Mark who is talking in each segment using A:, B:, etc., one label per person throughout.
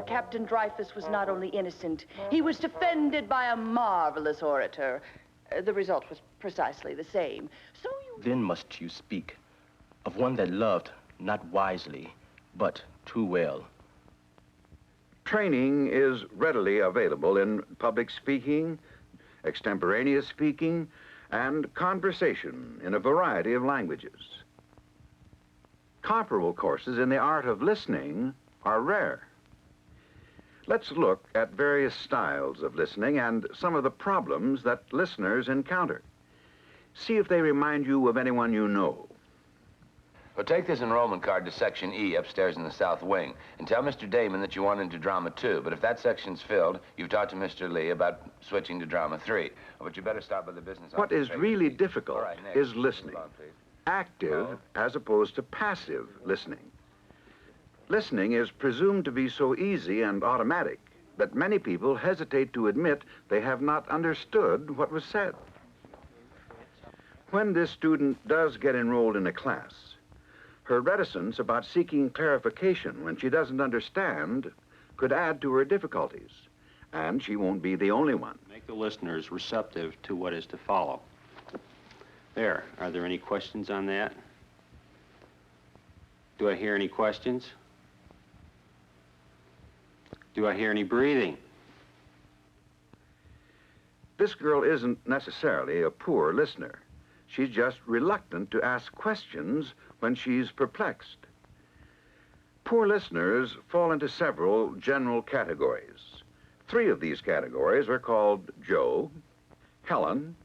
A: Captain Dreyfus was not only innocent, he was defended by a marvelous orator. The result was precisely the same. So you...
B: Then must you speak of one that loved not wisely, but too well.
C: Training is readily available in public speaking, extemporaneous speaking, and conversation in a variety of languages. Comparable courses in the art of listening are rare. Let's look at various styles of listening and some of the problems that listeners encounter. See if they remind you of anyone you know.
D: Well, take this enrollment card to Section E upstairs in the South Wing and tell Mr. Damon that you want into Drama 2. But if that section's filled, you've talked to Mr. Lee about switching to Drama 3. But you better start by the business office.
C: What is really difficult is listening.
D: On,
C: Active as opposed to passive listening. Listening is presumed to be so easy and automatic that many people hesitate to admit they have not understood what was said. When this student does get enrolled in a class, her reticence about seeking clarification when she doesn't understand could add to her difficulties, and she won't be the only one.
E: Make the listeners receptive to what is to follow. There, are there any questions on that? Do I hear any questions? Do I hear any breathing?
C: This girl isn't necessarily a poor listener. She's just reluctant to ask questions when she's perplexed. Poor listeners fall into several general categories. 3 of these categories are called Joe, Helen,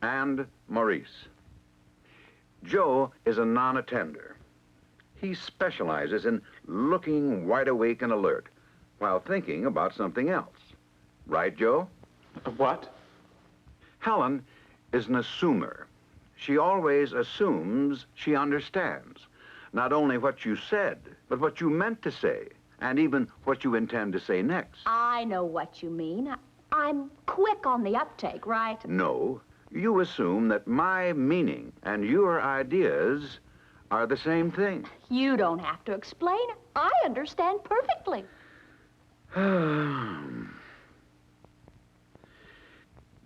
C: and Maurice. Joe is a non-attender. He specializes in looking wide awake and alert while thinking about something else. Right, Joe?
F: What?
C: Helen is an assumer. She always assumes she understands not only what you said, but what you meant to say, and even what you intend to say next.
G: I know what you mean. I'm quick on the uptake, right?
C: No, you assume that my meaning and your ideas are the same thing.
G: You don't have to explain. I understand perfectly.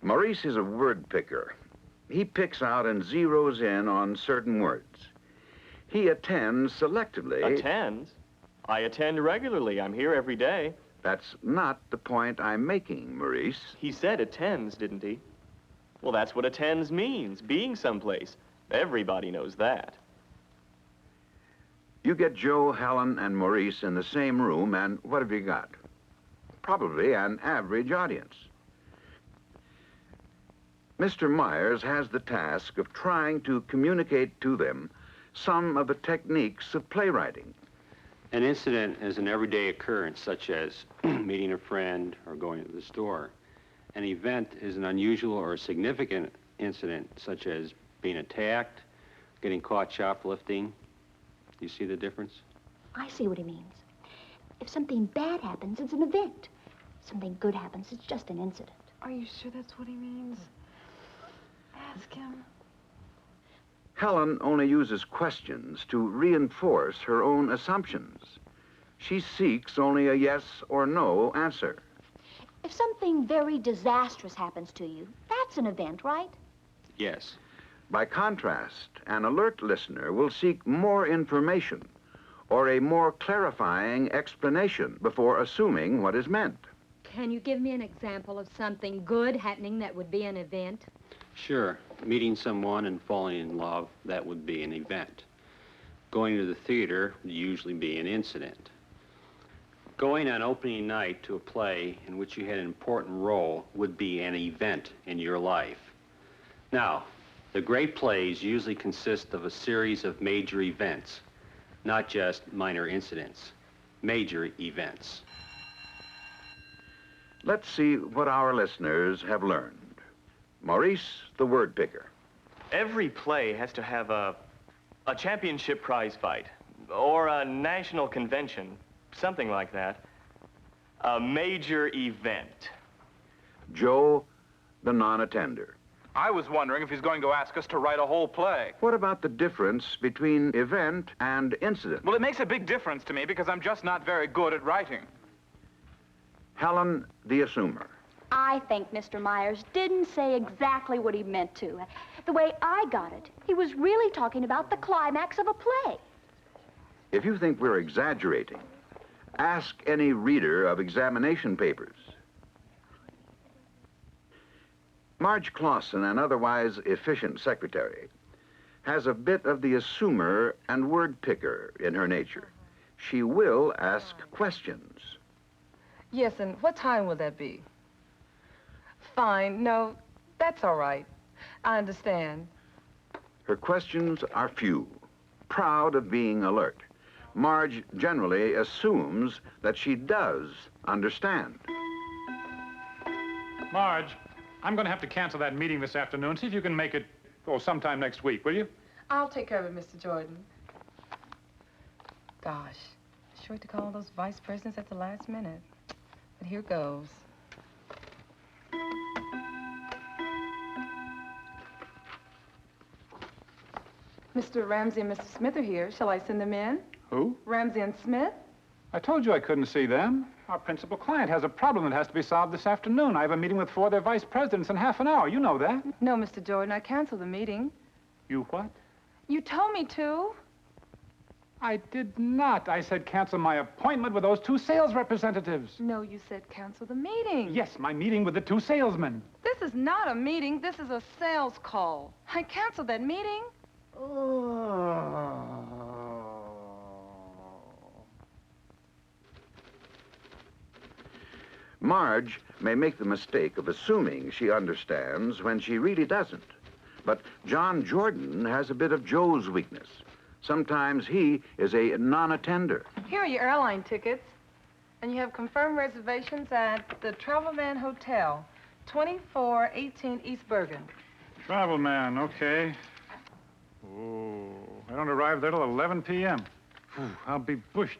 C: Maurice is a word picker. He picks out and zeroes in on certain words. He attends selectively.
F: Attends? I attend regularly. I'm here every day.
C: That's not the point I'm making, Maurice.
F: He said attends, didn't he? Well, that's what attends means, being someplace. Everybody knows that.
C: You get Joe, Helen, and Maurice in the same room, and what have you got? Probably an average audience. Mr. Myers has the task of trying to communicate to them some of the techniques of playwriting.
E: An incident is an everyday occurrence, such as meeting a friend or going to the store. An event is an unusual or significant incident, such as being attacked, getting caught shoplifting. Do you see the difference?
G: I see what he means. If something bad happens, it's an event. If something good happens, it's just an incident.
H: Are you sure that's what he means? Ask him.
C: Helen only uses questions to reinforce her own assumptions. She seeks only a yes or no answer.
G: If something very disastrous happens to you, that's an event, right?
E: Yes.
C: By contrast, an alert listener will seek more information or a more clarifying explanation before assuming what is meant.
I: Can you give me an example of something good happening that would be an event?
E: Sure. Meeting someone and falling in love, that would be an event. Going to the theater would usually be an incident. Going on opening night to a play in which you had an important role would be an event in your life. Now, the great plays usually consist of a series of major events, not just minor incidents. Major events.
C: Let's see what our listeners have learned. Maurice, the word picker.
F: Every play has to have a championship prize fight or a national convention, something like that. A major event.
C: Joe, the non-attender.
J: I was wondering if he's going to ask us to write a whole play.
C: What about the difference between event and incident?
J: Well, it makes a big difference to me because I'm just not very good at writing.
C: Helen, the assumer.
K: I think Mr. Myers didn't say exactly what he meant to. The way I got it, he was really talking about the climax of a play.
C: If you think we're exaggerating, ask any reader of examination papers. Marge Clausen, an otherwise efficient secretary, has a bit of the assumer and word picker in her nature. She will ask questions.
L: Yes, and what time will that be? Fine. No, that's all right. I understand.
C: Her questions are few, proud of being alert. Marge generally assumes that she does understand.
J: Marge, I'm going to have to cancel that meeting this afternoon. See if you can make it, sometime next week, will you?
L: I'll take care of it, Mr. Jordan. Gosh, sure to call those vice presidents at the last minute. But here goes. Mr. Ramsey and Mr. Smith are here. Shall I send them in?
J: Who?
L: Ramsey and Smith?
J: I told you I couldn't see them. Our principal client has a problem that has to be solved this afternoon. I have a meeting with 4 of their vice presidents in half an hour. You know that.
L: No, Mr. Jordan, I canceled the meeting.
J: You what?
L: You told me to.
J: I did not. I said cancel my appointment with those 2 sales representatives.
L: No, you said cancel the meeting.
J: Yes, my meeting with the 2 salesmen.
L: This is not a meeting. This is a sales call. I canceled that meeting.
C: Marge may make the mistake of assuming she understands when she really doesn't. But John Jordan has a bit of Joe's weakness. Sometimes he is a non-attender.
L: Here are your airline tickets. And you have confirmed reservations at the Travelman Hotel, 2418 East Bergen.
J: Travel man, okay. Oh, I don't arrive there till 11 p.m. I'll be bushed.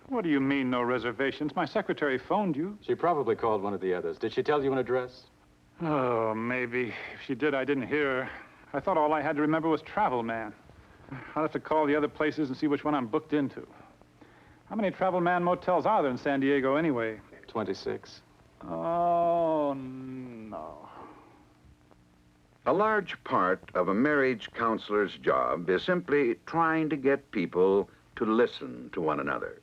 J: What do you mean, no reservations? My secretary phoned you.
M: She probably called one of the others. Did she tell you an address?
J: Oh, maybe. If she did, I didn't hear her. I thought all I had to remember was Travel Man. I'll have to call the other places and see which one I'm booked into. How many Travel Man motels are there in San Diego anyway?
M: 26.
J: Oh, no.
C: A large part of a marriage counselor's job is simply trying to get people to listen to one another.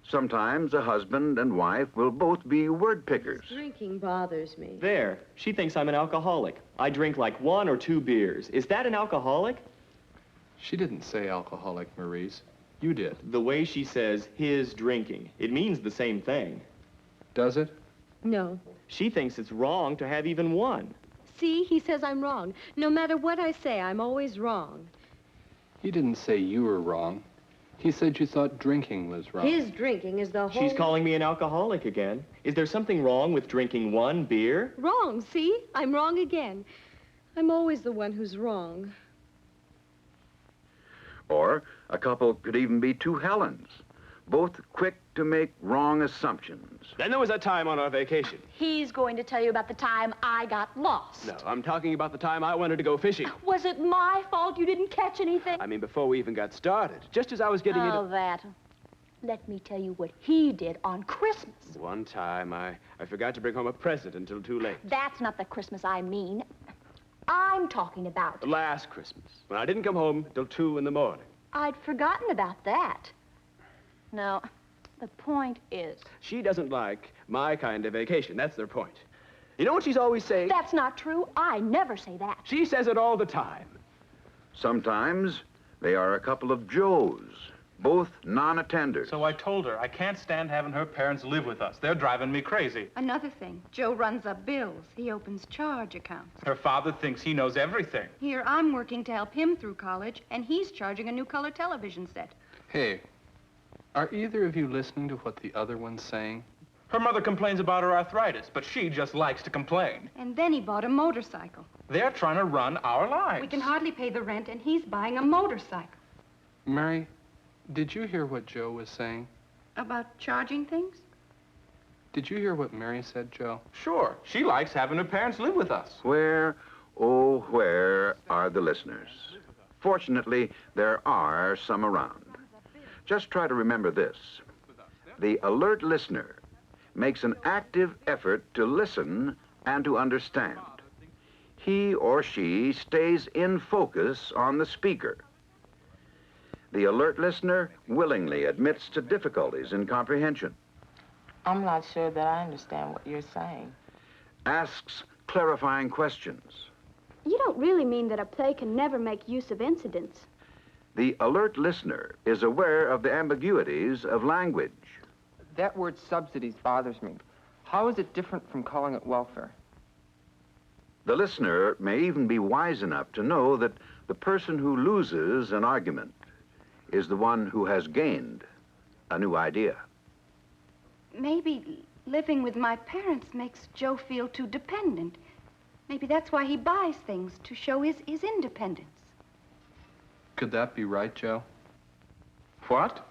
C: Sometimes a husband and wife will both be word pickers.
N: Drinking bothers me.
F: There. She thinks I'm an alcoholic. I drink like 1 or 2 beers. Is that an alcoholic?
M: She didn't say alcoholic, Maurice. You did.
F: The way she says his drinking, it means the same thing.
M: Does it?
N: No.
F: She thinks it's wrong to have even 1.
N: See, he says I'm wrong. No matter what I say, I'm always wrong.
M: He didn't say you were wrong. He said you thought drinking was wrong.
N: His drinking is the whole...
F: She's calling me an alcoholic again. Is there something wrong with drinking 1 beer?
N: Wrong, see? I'm wrong again. I'm always the one who's wrong.
C: Or a couple could even be 2 Helens, both quick to make wrong assumptions.
B: Then there was that time on our vacation.
K: He's going to tell you about the time I got lost.
B: No, I'm talking about the time I wanted to go fishing.
K: Was it my fault you didn't catch anything?
B: I mean, before we even got started, just as I was getting into...
K: Oh, that. Let me tell you what he did on Christmas.
B: One time, I forgot to bring home a present until too late.
K: That's not the Christmas I mean. I'm talking about.
B: Last Christmas, when I didn't come home till 2 in the morning.
K: I'd forgotten about that. No, the point is...
B: She doesn't like my kind of vacation. That's their point. You know what she's always saying?
K: That's not true. I never say that.
B: She says it all the time.
C: Sometimes they are a couple of Joes, both non-attenders.
J: So I told her I can't stand having her parents live with us. They're driving me crazy.
O: Another thing, Joe runs up bills. He opens charge accounts.
J: Her father thinks he knows everything.
O: Here, I'm working to help him through college, and he's charging a new color television set.
M: Hey, are either of you listening to what the other one's saying?
J: Her mother complains about her arthritis, but she just likes to complain.
O: And then he bought a motorcycle.
J: They're trying to run our lives.
O: We can hardly pay the rent, and he's buying a motorcycle.
M: Mary, Did you hear what Joe was saying?
O: About charging things?
M: Did you hear what Mary said, Joe?
B: Sure. She likes having her parents live with us.
C: Where, oh, where are the listeners? Fortunately, there are some around. Just try to remember this. The alert listener makes an active effort to listen and to understand. He or she stays in focus on the speaker. The alert listener willingly admits to difficulties in comprehension.
P: I'm not sure that I understand what you're saying.
C: Asks clarifying questions.
K: You don't really mean that a play can never make use of incidents.
C: The alert listener is aware of the ambiguities of language.
P: That word subsidies bothers me. How is it different from calling it welfare?
C: The listener may even be wise enough to know that the person who loses an argument is the one who has gained a new idea.
O: Maybe living with my parents makes Joe feel too dependent. Maybe that's why he buys things, to show his independence.
M: Could that be right, Joe?
B: What?